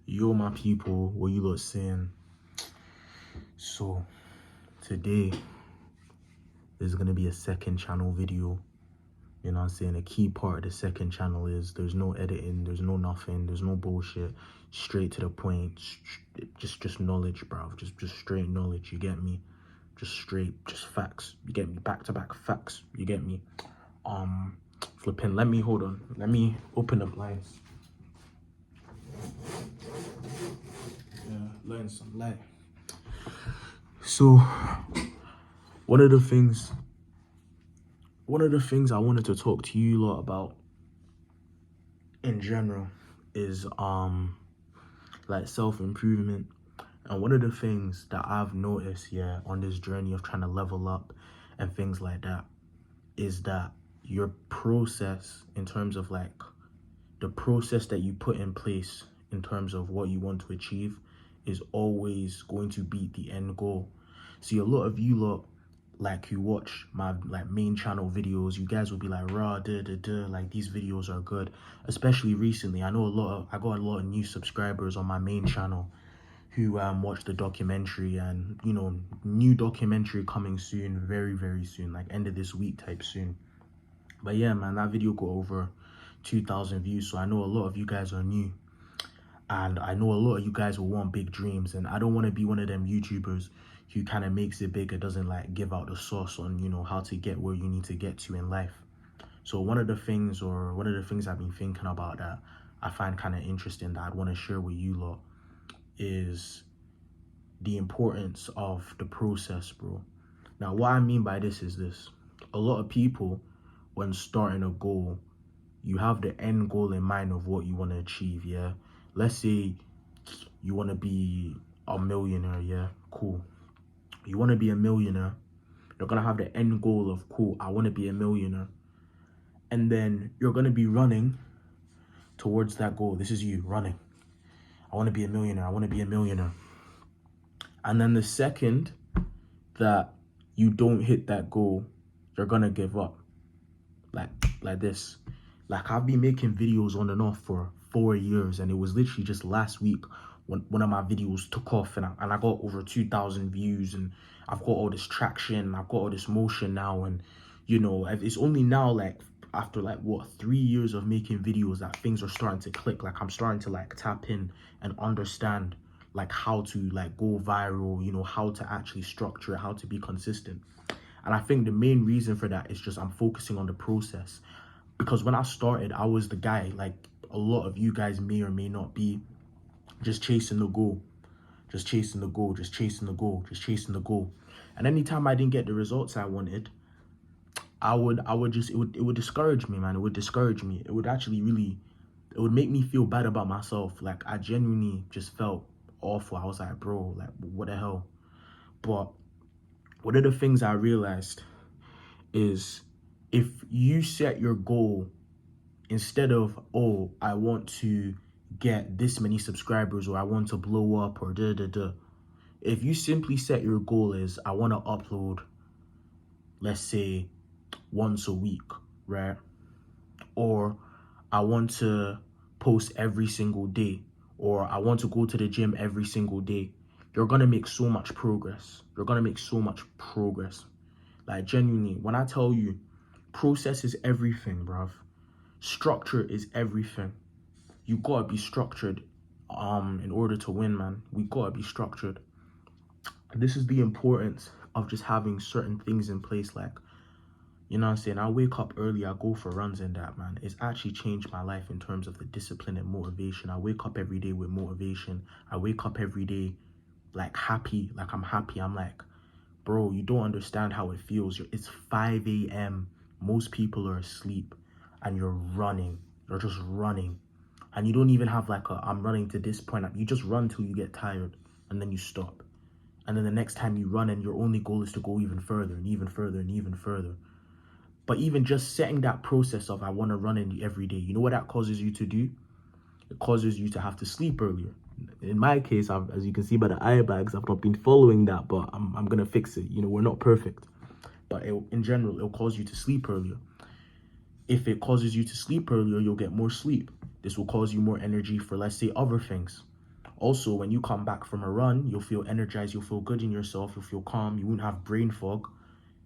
Yo, my people, what you lot saying? So today there's gonna be a second channel video. You know what I'm saying? A key part of the second channel is there's no editing, there's no nothing, there's no bullshit. Straight to the point, just knowledge, bro. Just straight knowledge. You get me? Just straight, just facts. You get me? Back to back facts. You get me? Flipping. Let me hold on. Let me open the blinds. Yeah, learn some light. So one of the things I wanted to talk to you lot about in general is like self-improvement. And one of the things that I've noticed on this journey of trying to level up and things like that is that your process, in terms of like the process that you put in place in terms of what you want to achieve, is always going to beat the end goal. See, a lot of you lot, like, who watch my like main channel videos, you guys will be like, rah, like these videos are good. Especially recently, I got a lot of new subscribers on my main channel who watched the documentary, and you know, new documentary coming soon, very, very soon, like end of this week type soon. But yeah, man, that video got over 2,000 views, so I know a lot of you guys are new. And I know a lot of you guys will want big dreams, and I don't want to be one of them YouTubers who kind of makes it big and doesn't like give out the sauce on, you know, how to get where you need to get to in life. So one of the things I've been thinking about that I find kind of interesting that I'd want to share with you lot is the importance of the process, bro. Now, what I mean by this is this. A lot of people, when starting a goal, you have the end goal in mind of what you want to achieve, yeah? Let's say you want to be a millionaire, yeah? Cool. You want to be a millionaire. You're going to have the end goal of, cool, I want to be a millionaire. And then you're going to be running towards that goal. This is you running. I want to be a millionaire. I want to be a millionaire. And then the second that you don't hit that goal, you're going to give up. Like this. Like, I've been making videos on and off for 4 years, and it was literally just last week when one of my videos took off, and I got over 2,000 views, and I've got all this traction, I've got all this motion now, and you know, it's only now, like, after like what, 3 years of making videos, that things are starting to click. Like, I'm starting to like tap in and understand like how to like go viral, you know, how to actually structure it, how to be consistent. And I think the main reason for that is just I'm focusing on the process. Because when I started, I was the guy, like a lot of you guys may or may not be, just chasing the goal, just chasing the goal, just chasing the goal, just chasing the goal. And anytime I didn't get the results I wanted, it would discourage me, man. It would discourage me. It would actually really, it would make me feel bad about myself. Like, I genuinely just felt awful. I was like, bro, like, what the hell? But one of the things I realized is, if you set your goal, instead of, oh, I want to get this many subscribers, or I want to blow up, or if you simply set your goal as, I want to upload, let's say, once a week, right? Or I want to post every single day, or I want to go to the gym every single day, you're going to make so much progress. You're going to make so much progress. Like, genuinely, when I tell you, process is everything, bruv. Structure is everything. You gotta be structured in order to win, man. We gotta be structured. This is the importance of just having certain things in place. Like, you know what I'm saying? I wake up early, I go for runs and that, man. It's actually changed my life in terms of the discipline and motivation. I wake up every day with motivation. I wake up every day like happy, like I'm happy. I'm like, bro, you don't understand how it feels. It's 5 a.m. Most people are asleep, and you're running. You're just running. And you don't even have like a, I'm running to this point. You just run till you get tired, and then you stop. And then the next time you run, and your only goal is to go even further and even further and even further. But even just setting that process of, I want to run in every day, you know what that causes you to do? It causes you to have to sleep earlier. In my case, as you can see by the eye bags, I've not been following that, but I'm going to fix it. You know, we're not perfect. But in general, it'll cause you to sleep earlier. If it causes you to sleep earlier, you'll get more sleep. This will cause you more energy for, let's say, other things. Also, when you come back from a run, you'll feel energized, you'll feel good in yourself, you'll feel calm, you won't have brain fog.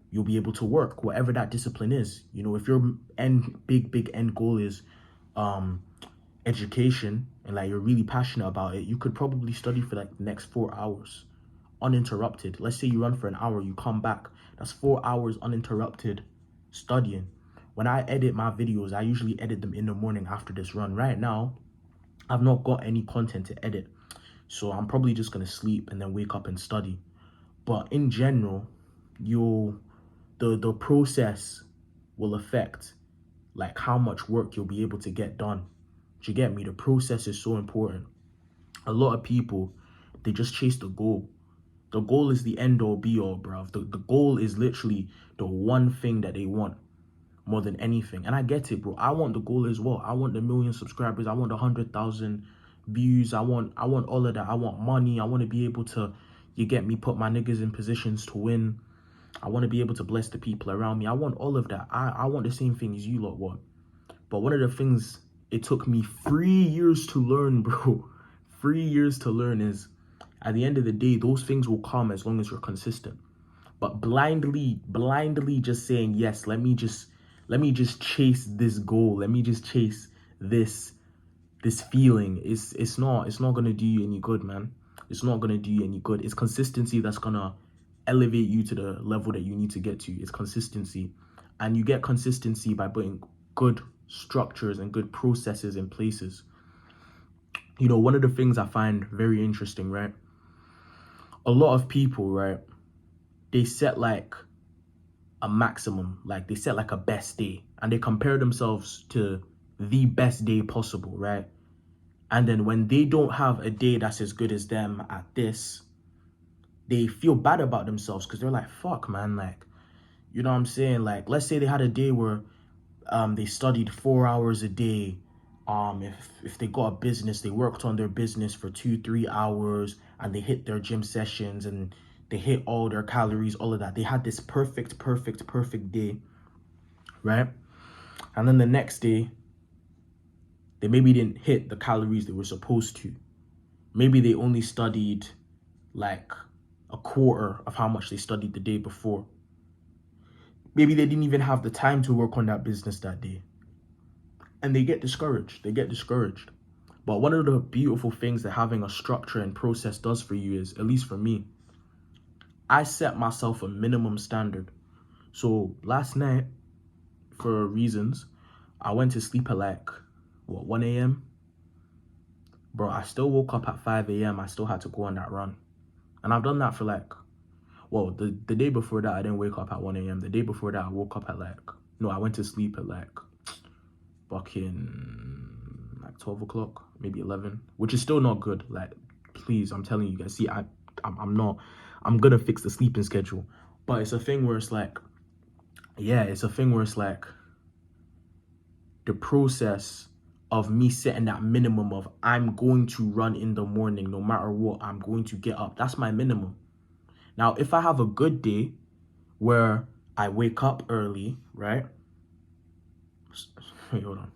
You'll be able to work whatever that discipline is. You know, if your big end goal is education, and like you're really passionate about it, you could probably study for like the next 4 hours uninterrupted. Let's say you run for an hour, you come back, that's 4 hours uninterrupted studying. When I edit my videos, I usually edit them in the morning after this run. Right now, I've not got any content to edit, so I'm probably just gonna sleep and then wake up and study. But in general, the process will affect like how much work you'll be able to get done. Do you get me? The process is so important. A lot of people, they just chase the goal. The goal is the end all be all, bruv. The goal is literally the one thing that they want more than anything. And I get it, bro. I want the goal as well. I want the 1 million subscribers. I want 100,000 views. I want all of that. I want money. I want to be able to, you get me, put my niggas in positions to win. I want to be able to bless the people around me. I want all of that. I want the same thing as you lot want. But one of the things it took me 3 years to learn, bro, 3 years to learn is, at the end of the day, those things will come as long as you're consistent. But blindly just saying, yes, let me just chase this goal. Let me just chase this feeling. It's not gonna do you any good, man. It's not gonna do you any good. It's consistency that's gonna elevate you to the level that you need to get to. It's consistency. And you get consistency by putting good structures and good processes in places. You know, one of the things I find very interesting, right? A lot of people, right, they set like a maximum, like they set like a best day, and they compare themselves to the best day possible, right? And then when they don't have a day that's as good as them at this, they feel bad about themselves because they're like, fuck, man, like, you know what I'm saying? Like, let's say they had a day where they studied 4 hours a day. If they got a business, they worked on their business for 2-3 hours, and they hit their gym sessions and they hit all their calories, all of that. They had this perfect day, right? And then the next day, they maybe didn't hit the calories they were supposed to. Maybe they only studied like a quarter of how much they studied the day before. Maybe they didn't even have the time to work on that business that day. And they get discouraged. But one of the beautiful things that having a structure and process does for you is, at least for me, I set myself a minimum standard. So last night, for reasons, I went to sleep at like, 1 a.m.? Bro, I still woke up at 5 a.m. I still had to go on that run. And I've done that for like, the day before that, I didn't wake up at 1 a.m. The day before that, I woke up at like, no, I went to sleep at like, fucking like 12 o'clock, maybe 11, which is still not good. Like, please, I'm telling you guys, see, I'm gonna fix the sleeping schedule. But it's a thing where it's like, the process of me setting that minimum of, I'm going to run in the morning, no matter what, I'm going to get up. That's my minimum. Now, if I have a good day where I wake up early, right? Wait, hold on.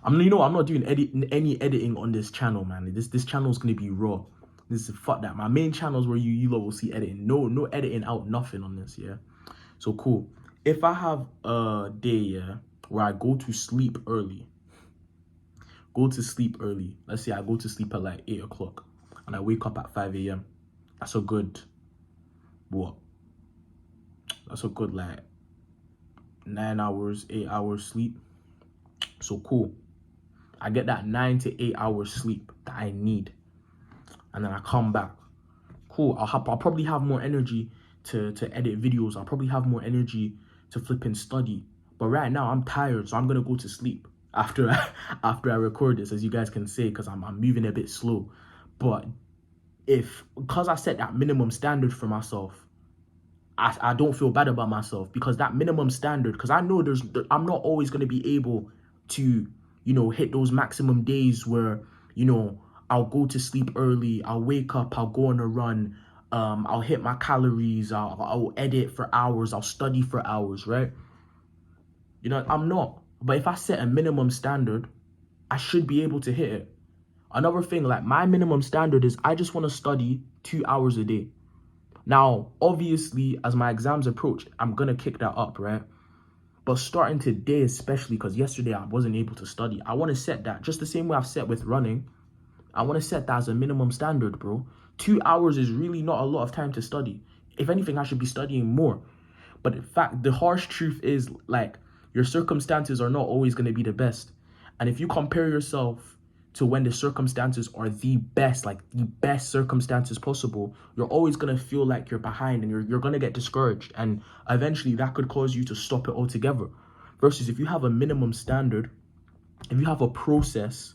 I'm not doing any editing on this channel, man. This channel is gonna be raw. This is fuck that. My main channel is where you lot will see editing. No editing out, nothing on this, yeah. So cool. If I have a day, yeah, where I go to sleep early. Let's say I go to sleep at like 8 o'clock and I wake up at 5 a.m. That's a good, That's a good like 9 hours, 8 hours sleep. So cool. I get that 9 to 8 hours sleep that I need. And then I come back. Cool. I'll probably have more energy to edit videos. I'll probably have more energy to flip and study. But right now I'm tired, so I'm gonna go to sleep after I record this, as you guys can see, because I'm moving a bit slow. But because I set that minimum standard for myself, I don't feel bad about myself, because that minimum standard, because I know I'm not always going to be able to, hit those maximum days where, I'll go to sleep early, I'll wake up, I'll go on a run, I'll hit my calories, I'll edit for hours, I'll study for hours, right? I'm not. But if I set a minimum standard, I should be able to hit it. Another thing, like my minimum standard is I just want to study 2 hours a day. Now, obviously, as my exams approach, I'm going to kick that up, right? But starting today, especially because yesterday I wasn't able to study, I want to set that just the same way I've set with running. I want to set that as a minimum standard, bro. 2 hours is really not a lot of time to study. If anything, I should be studying more. But in fact, the harsh truth is, like, your circumstances are not always going to be the best. And if you compare yourself to when the circumstances are the best, like the best circumstances possible, you're always going to feel like you're behind and you're going to get discouraged. And eventually that could cause you to stop it altogether. Versus if you have a minimum standard, if you have a process,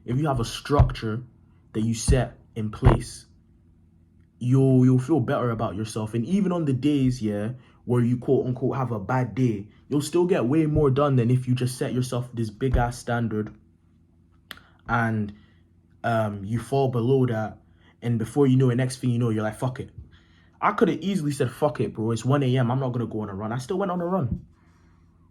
if you have a structure that you set in place, you'll feel better about yourself. And even on the days, where you quote unquote have a bad day, you'll still get way more done than if you just set yourself this big ass standard and you fall below that, and before you know it, next thing you know, you're like, fuck it. I could have easily said, fuck it, bro, it's 1 a.m. I'm not gonna go on a run. I still went on a run.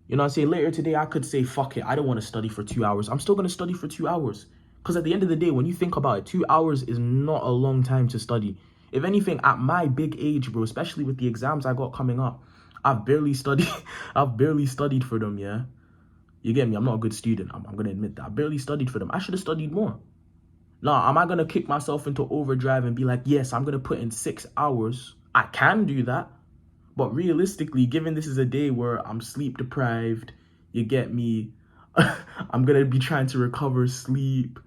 You know what I'm saying? Later today, I could say, fuck it, I don't want to study for 2 hours. I'm still gonna study for 2 hours. Because at the end of the day, when you think about it, 2 hours is not a long time to study. If anything, at my big age, bro, especially with the exams I got coming up, I've barely studied. I've barely studied for them, yeah? You get me? I'm not a good student. I'm going to admit that. I barely studied for them. I should have studied more. Now, am I going to kick myself into overdrive and be like, yes, I'm going to put in 6 hours? I can do that. But realistically, given this is a day where I'm sleep deprived, you get me? I'm going to be trying to recover sleep.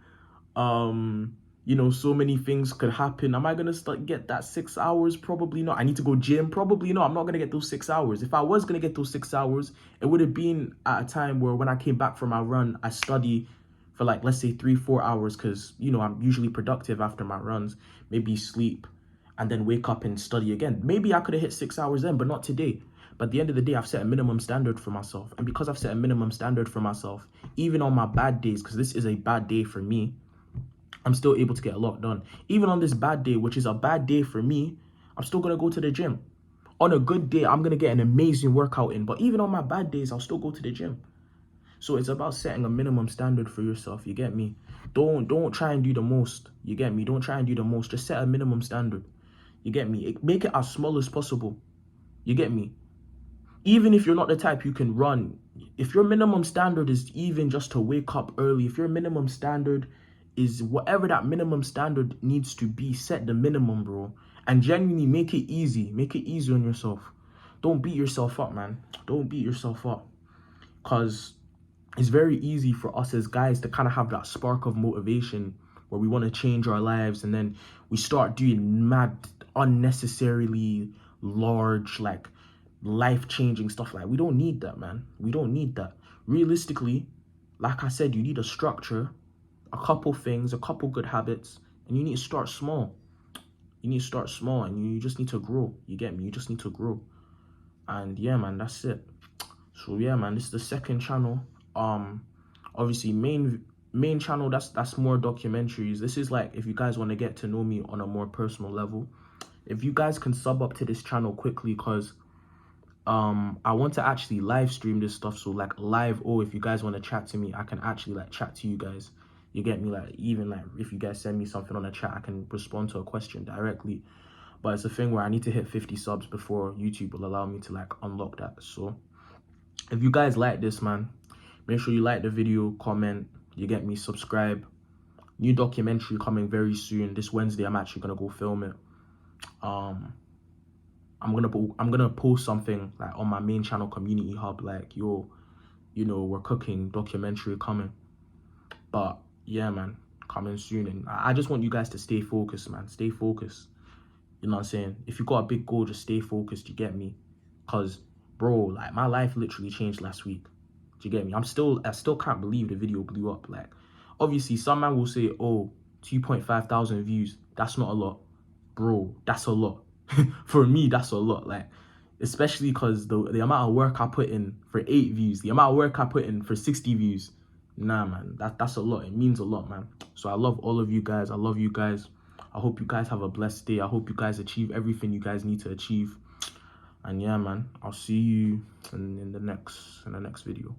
You know, so many things could happen. Am I going to get that 6 hours? Probably not. I need to go gym? Probably not. I'm not going to get those 6 hours. If I was going to get those 6 hours, it would have been at a time where when I came back from my run, I study for like, let's say 3-4 hours, because, you know, I'm usually productive after my runs, maybe sleep and then wake up and study again. Maybe I could have hit 6 hours then, but not today. But at the end of the day, I've set a minimum standard for myself. And because I've set a minimum standard for myself, even on my bad days, because this is a bad day for me, I'm still able to get a lot done. Even on this bad day, which is a bad day for me, I'm still going to go to the gym. On a good day, I'm going to get an amazing workout in. But even on my bad days, I'll still go to the gym. So it's about setting a minimum standard for yourself. You get me? Don't try and do the most. You get me? Don't try and do the most. Just set a minimum standard. You get me? Make it as small as possible. You get me? Even if you're not the type you can run, if your minimum standard is even just to wake up early, if your minimum standard is whatever that minimum standard needs to be, set the minimum, bro. And genuinely make it easy. Make it easy on yourself. Don't beat yourself up, man. Don't beat yourself up. Because it's very easy for us as guys to kind of have that spark of motivation where we want to change our lives, and then we start doing mad, unnecessarily large, like life-changing stuff. Like, we don't need that, man. We don't need that. Realistically, like I said, you need a structure, a couple things, a couple good habits, and you need to start small. You need to start small, and you just need to grow. You get me? You just need to grow. And yeah, man, that's it. So yeah, man, this is the second channel. Obviously main channel, that's more documentaries. This is like, if you guys want to get to know me on a more personal level, if you guys can sub up to this channel quickly, because I want to actually live stream this stuff. So like live, if you guys want to chat to me, I can actually like chat to you guys. You get me? Like, even like if you guys send me something on a chat, I can respond to a question directly. But it's a thing where I need to hit 50 subs before YouTube will allow me to like unlock that. So if you guys like this, man, make sure you like the video, comment, you get me, subscribe. New documentary coming very soon. This Wednesday, I'm actually gonna go film it. I'm gonna post something like on my main channel community hub, like, yo, you know, we're cooking, documentary coming. But yeah, man, coming soon. And I just want you guys to stay focused, man. Stay focused. You know what I'm saying? If you got a big goal, just stay focused, you get me? Because, bro, like, my life literally changed last week. Do you get me? I still can't believe the video blew up. Like, obviously, some man will say, 2.5 thousand views. That's not a lot. Bro, that's a lot. For me, that's a lot. Like, especially because the amount of work I put in for 8 views, the amount of work I put in for 60 views, nah, man, that's a lot. It means a lot, man. So I love all of you guys. I love you guys. I hope you guys have a blessed day. I hope you guys achieve everything you guys need to achieve. And yeah, man, I'll see you in the next video.